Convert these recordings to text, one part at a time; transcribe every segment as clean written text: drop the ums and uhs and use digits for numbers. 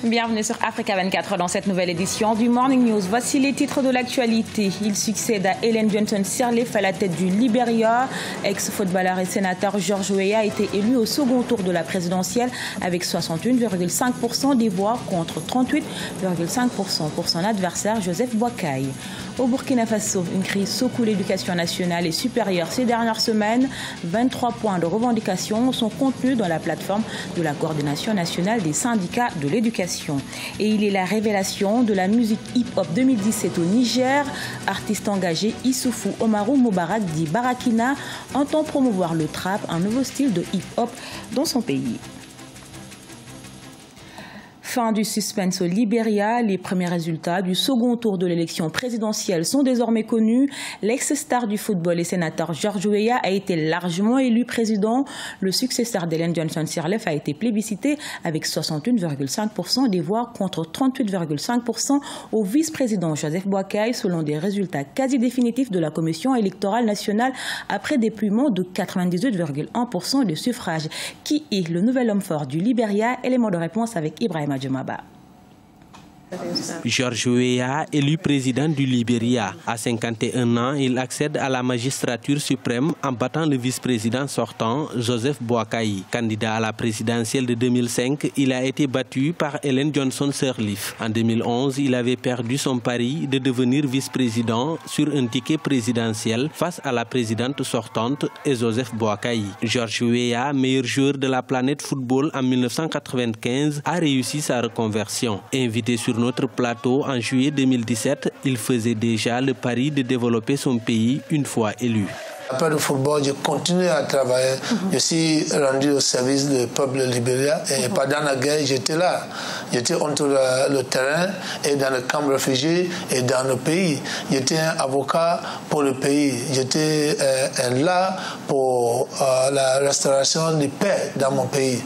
Bienvenue sur Africa 24 dans cette nouvelle édition du Morning News. Voici les titres de l'actualité. Il succède à Ellen Johnson Sirleaf à la tête du Libéria. Ex-footballeur et sénateur George Weah a été élu au second tour de la présidentielle avec 61,5% des voix contre 38,5% pour son adversaire Joseph Boakai. Au Burkina Faso, une crise secoue l'éducation nationale et supérieure ces dernières semaines. 23 points de revendication sont contenus dans la plateforme de la coordination nationale des syndicats de l'éducation. Et il est la révélation de la musique hip-hop 2017 au Niger. Artiste engagé Issoufou Omarou Moubarak dit Barakina entend promouvoir le trap, un nouveau style de hip-hop dans son pays. Fin du suspense au Libéria. Les premiers résultats du second tour de l'élection présidentielle sont désormais connus. L'ex-star du football et sénateur George Weah a été largement élu président. Le successeur d'Ellen Johnson Sirleaf a été plébiscité avec 61,5% des voix contre 38,5% au vice-président Joseph Boakai selon des résultats quasi définitifs de la Commission électorale nationale après dépouillement de 98,1% des suffrages. Qui est le nouvel homme fort du Libéria? Élément de réponse avec Ibrahima Djumaba. George Weah, élu président du Libéria. À 51 ans, il accède à la magistrature suprême en battant le vice-président sortant, Joseph Boakai. Candidat à la présidentielle de 2005, il a été battu par Ellen Johnson Sirleaf. En 2011, il avait perdu son pari de devenir vice-président sur un ticket présidentiel face à la présidente sortante et Joseph Boakai. George Weah, meilleur joueur de la planète football en 1995, a réussi sa reconversion. Invité sur notre plateau en juillet 2017, il faisait déjà le pari de développer son pays une fois élu. Après le football, j'ai continué à travailler. Je suis rendu au service du peuple libérien et pendant la guerre, j'étais là. J'étais entre le terrain et dans le camp réfugié et dans le pays. J'étais un avocat pour le pays. J'étais là pour la restauration de paix dans mon pays.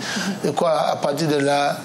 Et à partir de là,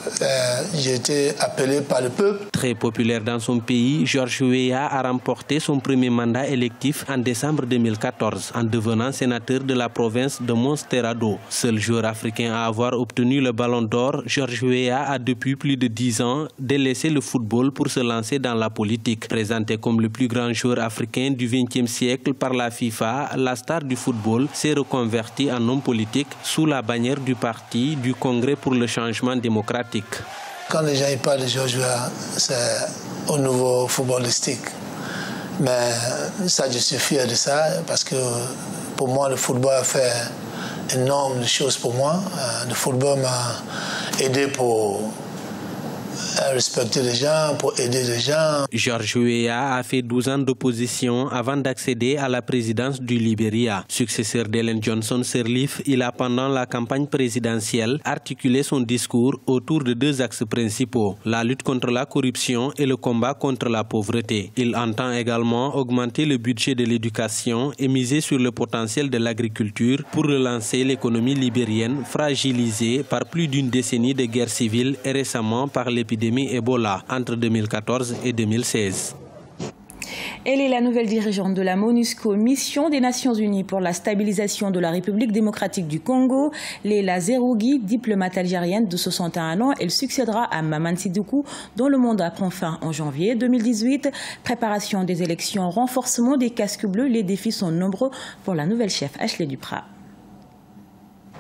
j'ai été appelé par le peuple. Très populaire dans son pays, George Weah a remporté son premier mandat électif en décembre 2014. En devenant sénateur de la province de Monsterrado. Seul joueur africain à avoir obtenu le ballon d'or, George Weah a depuis plus de 10 ans délaissé le football pour se lancer dans la politique. Présenté comme le plus grand joueur africain du XXe siècle par la FIFA, la star du football s'est reconverti en homme politique sous la bannière du parti du Congrès pour le changement démocratique. Quand les gens parlent de George Weah, c'est au niveau footballistique. Mais ça, je suis fier de ça parce que pour moi, le football a fait énormément de choses pour moi. Le football m'a aidé pour respecter les gens, pour aider les gens. George Weah a fait 12 ans d'opposition avant d'accéder à la présidence du Libéria. Successeur d'Ellen Johnson Sirleaf, il a pendant la campagne présidentielle articulé son discours autour de deux axes principaux, la lutte contre la corruption et le combat contre la pauvreté. Il entend également augmenter le budget de l'éducation et miser sur le potentiel de l'agriculture pour relancer l'économie libérienne fragilisée par plus d'une décennie de guerre civile et récemment par l'épidémie Ebola entre 2014 et 2016. Elle est la nouvelle dirigeante de la MONUSCO, mission des Nations Unies pour la stabilisation de la République démocratique du Congo. Leila Zerougui, diplomate algérienne de 61 ans, elle succédera à Maman Sidoukou, dont le mandat prend fin en janvier 2018. Préparation des élections, renforcement des casques bleus, les défis sont nombreux pour la nouvelle chef Ashley Duprat.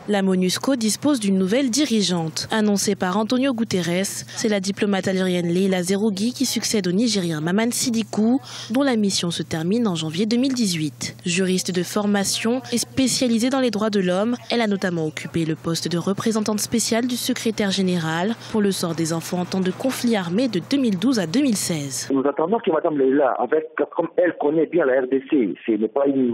La MONUSCO dispose d'une nouvelle dirigeante. Annoncée par Antonio Guterres, c'est la diplomate algérienne Leila Zerougui qui succède au Nigérien Maman Sidoukou, dont la mission se termine en janvier 2018. Juriste de formation et spécialisée dans les droits de l'homme, elle a notamment occupé le poste de représentante spéciale du secrétaire général pour le sort des enfants en temps de conflit armé de 2012 à 2016. Nous attendons que Mme Leila, comme elle connaît bien la RDC, ce n'est pas une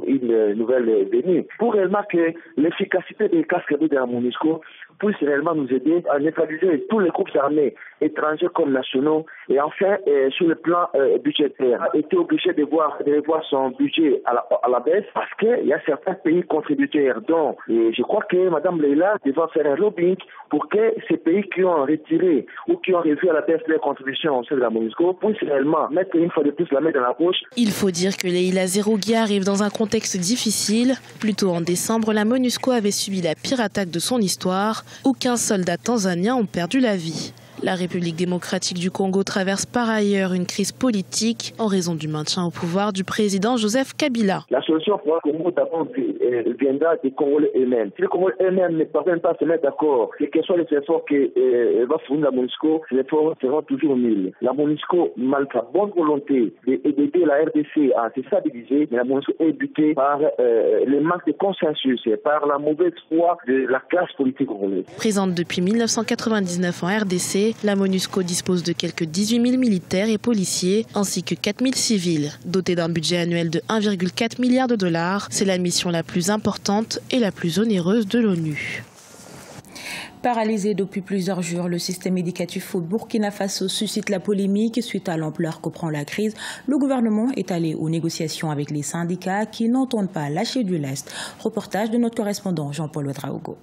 nouvelle venue, pour réellement que l'efficacité des casques de la MONUSCO puisse réellement nous aider à neutraliser tous les groupes armés, étrangers comme nationaux, et enfin, sur le plan budgétaire, a été obligé de revoir son budget à la baisse parce qu'il y a certains pays contributeurs. Donc, je crois que Mme Leila devra faire un lobbying pour que ces pays qui ont retiré ou qui ont revu à la baisse leurs contributions au sein de la MONUSCO puissent réellement mettre une fois de plus la main dans la poche. Il faut dire que Leila Zerougui arrive dans un contexte difficile. Plus tôt en décembre, la MONUSCO avait subi la pire attaque de son histoire où 15 soldats tanzaniens ont perdu la vie. La République démocratique du Congo traverse par ailleurs une crise politique en raison du maintien au pouvoir du président Joseph Kabila. La solution pour le Congo d'abord viendra des Congolais eux-mêmes. Si les Congolais eux-mêmes ne parviennent pas à se mettre d'accord, quels soient les efforts que va fournir la MONUSCO, les efforts seront toujours nuls. La MONUSCO, malgré la bonne volonté d'aider la RDC à se stabiliser, mais la MONUSCO est butée par le manque de consensus et par la mauvaise foi de la classe politique congolaise. Présente depuis 1999 en RDC, la MONUSCO dispose de quelques 18 000 militaires et policiers, ainsi que 4 000 civils. Dotée d'un budget annuel de 1,4 milliard de dollars, c'est la mission la plus importante et la plus onéreuse de l'ONU. Paralysé depuis plusieurs jours, le système éducatif au Burkina Faso suscite la polémique suite à l'ampleur que prend la crise. Le gouvernement est allé aux négociations avec les syndicats qui n'entendent pas lâcher du lest. Reportage de notre correspondant Jean-Paul Ouedraogo.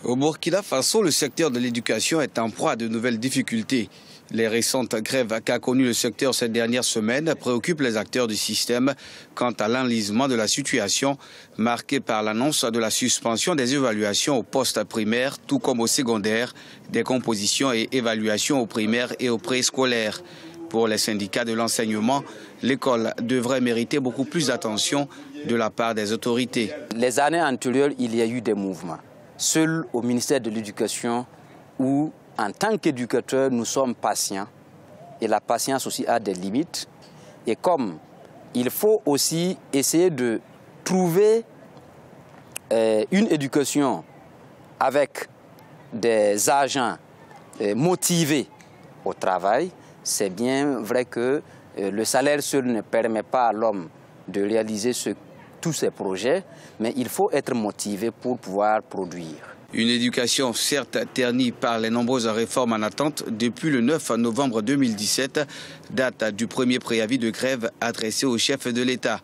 Au Burkina Faso, le secteur de l'éducation est en proie à de nouvelles difficultés. Les récentes grèves qu'a connues le secteur ces dernières semaines préoccupent les acteurs du système quant à l'enlisement de la situation, marquée par l'annonce de la suspension des évaluations au poste primaire, tout comme au secondaire, des compositions et évaluations au primaire et au préscolaire. Pour les syndicats de l'enseignement, l'école devrait mériter beaucoup plus d'attention de la part des autorités. Les années antérieures, il y a eu des mouvements. Seul au ministère de l'Éducation, où en tant qu'éducateur, nous sommes patients. Et la patience aussi a des limites. Et comme il faut aussi essayer de trouver une éducation avec des agents motivés au travail, c'est bien vrai que le salaire seul ne permet pas à l'homme de réaliser tous ces projets, mais il faut être motivé pour pouvoir produire. Une éducation certes ternie par les nombreuses réformes en attente depuis le 9 novembre 2017, date du premier préavis de grève adressé au chef de l'État.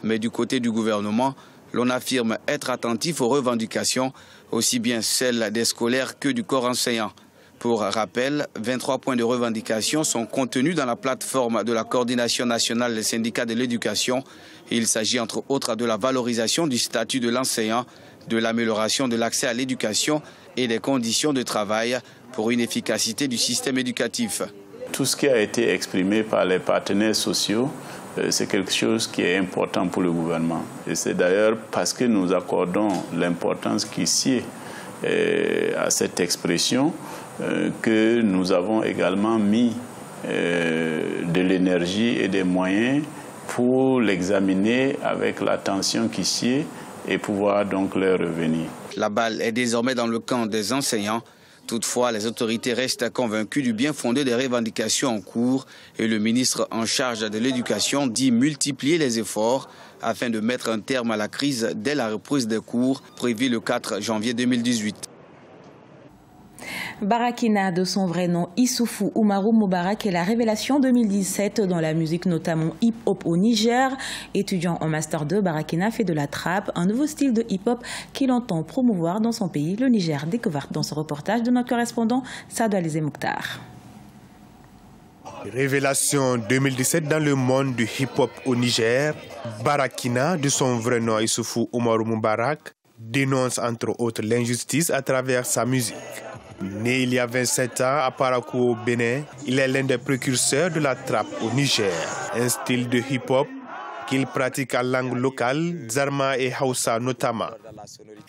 Mais du côté du gouvernement, l'on affirme être attentif aux revendications, aussi bien celles des scolaires que du corps enseignant. Pour rappel, 23 points de revendication sont contenus dans la plateforme de la Coordination nationale des syndicats de l'éducation. Il s'agit entre autres de la valorisation du statut de l'enseignant, de l'amélioration de l'accès à l'éducation et des conditions de travail pour une efficacité du système éducatif. Tout ce qui a été exprimé par les partenaires sociaux, c'est quelque chose qui est important pour le gouvernement. Et c'est d'ailleurs parce que nous accordons l'importance qui sied à cette expression que nous avons également mis de l'énergie et des moyens pour l'examiner avec l'attention qui sied et pouvoir donc leur revenir. La balle est désormais dans le camp des enseignants. Toutefois, les autorités restent convaincues du bien fondé des revendications en cours et le ministre en charge de l'éducation dit multiplier les efforts afin de mettre un terme à la crise dès la reprise des cours prévue le 4 janvier 2018. Barakina, de son vrai nom Issoufou Oumarou Moubarak, est la révélation 2017 dans la musique, notamment hip-hop au Niger. Étudiant en Master 2, Barakina fait de la trap, un nouveau style de hip-hop qu'il entend promouvoir dans son pays, le Niger. Découverte dans ce reportage de notre correspondant Sadou Alizé Mokhtar. Révélation 2017 dans le monde du hip-hop au Niger, Barakina, de son vrai nom Issoufou Oumarou Moubarak, dénonce entre autres l'injustice à travers sa musique. Né il y a 27 ans à Parakou au Bénin, il est l'un des précurseurs de la trappe au Niger, un style de hip-hop qu'il pratique en langue locale, Zarma et Hausa notamment.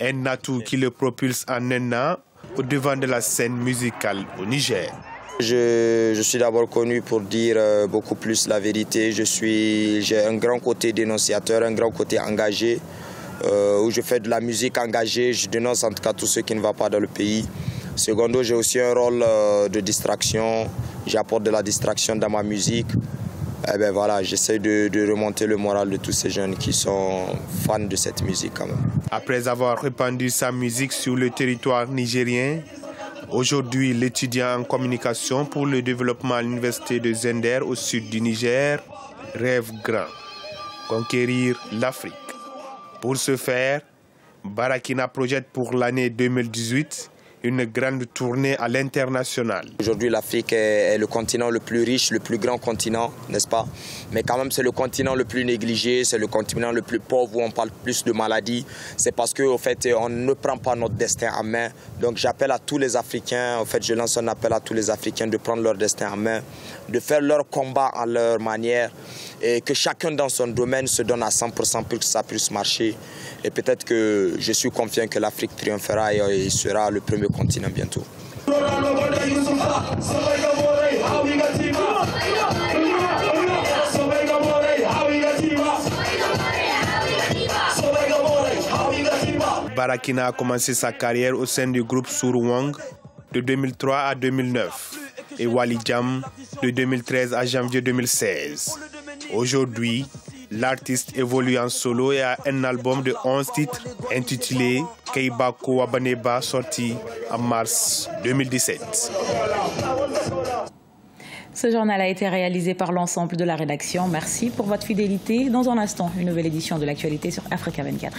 Un atout qui le propulse en un an au devant de la scène musicale au Niger. Je suis d'abord connu pour dire beaucoup plus la vérité. J'ai un grand côté dénonciateur, un grand côté engagé, où je fais de la musique engagée, je dénonce en tout cas tout ce qui ne va pas dans le pays. Secondo, j'ai aussi un rôle de distraction, j'apporte de la distraction dans ma musique. Et ben voilà, j'essaie de remonter le moral de tous ces jeunes qui sont fans de cette musique quand même. Après avoir répandu sa musique sur le territoire nigérien, aujourd'hui l'étudiant en communication pour le développement à l'université de Zender au sud du Niger rêve grand, conquérir l'Afrique. Pour ce faire, Barakina projette pour l'année 2018 une grande tournée à l'international. Aujourd'hui, l'Afrique est le continent le plus riche, le plus grand continent, n'est-ce pas? Mais quand même, c'est le continent le plus négligé, c'est le continent le plus pauvre où on parle plus de maladies. C'est parce qu'au fait, on ne prend pas notre destin en main. Donc j'appelle à tous les Africains, en fait, je lance un appel à tous les Africains de prendre leur destin en main, de faire leur combat à leur manière et que chacun dans son domaine se donne à 100% pour que ça puisse marcher. Et peut-être que je suis confiant que l'Afrique triomphera et sera le premier continent bientôt. Barakina a commencé sa carrière au sein du groupe Suruwang de 2003 à 2009 et Wali Jam de 2013 à janvier 2016. Aujourd'hui, l'artiste évolue en solo et a un album de 11 titres intitulé Keibako Wabaneba, sorti en mars 2017. Ce journal a été réalisé par l'ensemble de la rédaction. Merci pour votre fidélité. Dans un instant, une nouvelle édition de l'actualité sur Africa 24.